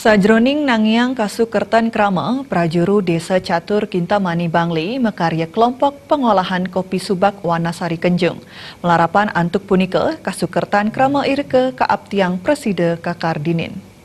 Sajroning nangyang kasukertan krama, prajuru Desa Catur Kintamani Bangli mekarya kelompok pengolahan kopi subak Wanasari Kenjung. Melarapan antuk punika kasukertan krama irke kaaptiang Preside Kakardinin.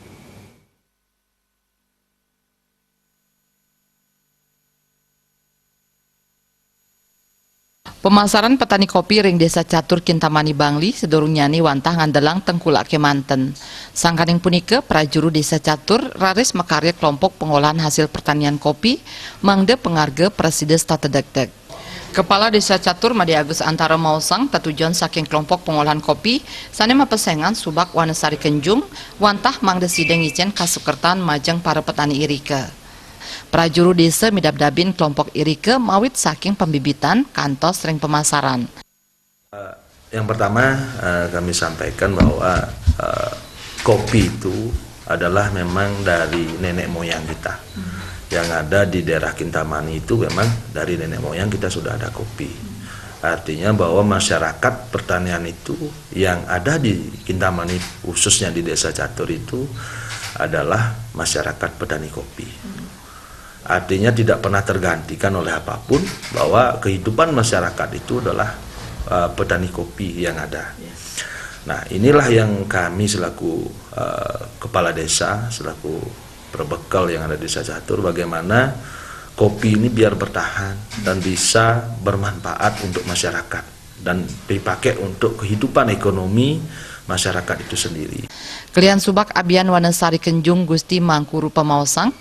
Pemasaran petani kopi ring Desa Catur Kintamani Bangli sedurung nyani wantah ngandelang tengkulak kemanten. Sangkaning punika prajuru Desa Catur raris mekarya kelompok pengolahan hasil pertanian kopi mangde pengarga Preside Statedek. Kepala Desa Catur Made Agus Antara Mausang tatujuan saking kelompok pengolahan kopi sane mapesengan subak Wanasari Kenjung wantah mangde sideng icen kasukertan majeng para petani irike. Prajuru desa midab-dabin kelompok irike mawit saking pembibitan kantos ring pemasaran. Yang pertama kami sampaikan bahwa kopi itu adalah memang dari nenek moyang kita. Yang ada di daerah Kintamani itu memang dari nenek moyang kita sudah ada kopi. Artinya bahwa masyarakat pertanian itu yang ada di Kintamani khususnya di Desa Catur itu adalah masyarakat petani kopi. Artinya tidak pernah tergantikan oleh apapun bahwa kehidupan masyarakat itu adalah petani kopi yang ada. Nah, inilah yang kami selaku kepala desa, selaku perbekal yang ada di Desa Catur, bagaimana kopi ini biar bertahan dan bisa bermanfaat untuk masyarakat dan dipakai untuk kehidupan ekonomi masyarakat itu sendiri. Kalian subak Abian Wanasari Kenjung Gusti Mangkuru Pemausang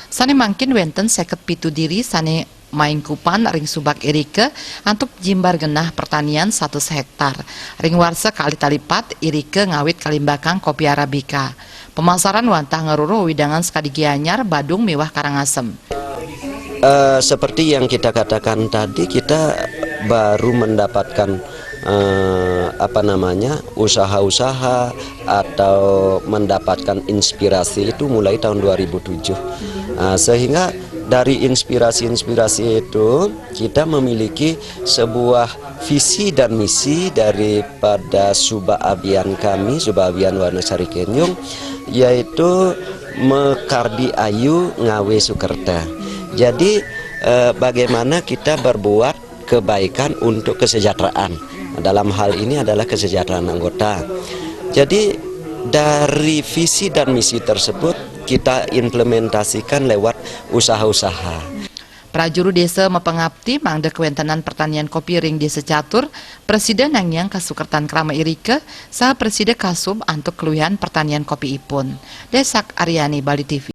sane mangkin wenten 57 diri sane main kupan ring subak irike antuk jimbar genah pertanian 100 hektar. Ring warsa kali talipat irike ngawit kalimbakang kopi Arabica. Pemasaran wantah ngeruru widangan sekadigi anyar Badung Miwah Karangasem. Seperti yang kita katakan tadi, kita baru mendapatkan usaha-usaha atau mendapatkan inspirasi itu mulai tahun 2007. Sehingga dari inspirasi-inspirasi itu kita memiliki sebuah visi dan misi daripada Subak Abian kami, Subak Abian Wanasari Kenjung, yaitu mekardi ayu ngawe sukerta. Jadi bagaimana kita berbuat kebaikan untuk kesejahteraan. Dalam hal ini adalah kesejahteraan anggota. Jadi dari visi dan misi tersebut kita implementasikan lewat usaha-usaha. Prajuru desa mepengabti mangde kewentenan pertanian kopi ring Desa Catur, Presiden nangyang kasukertan krama irike, saha Preside kasub antuk keluyan pertanian kopi ipun. Desak Aryani, Bali TV.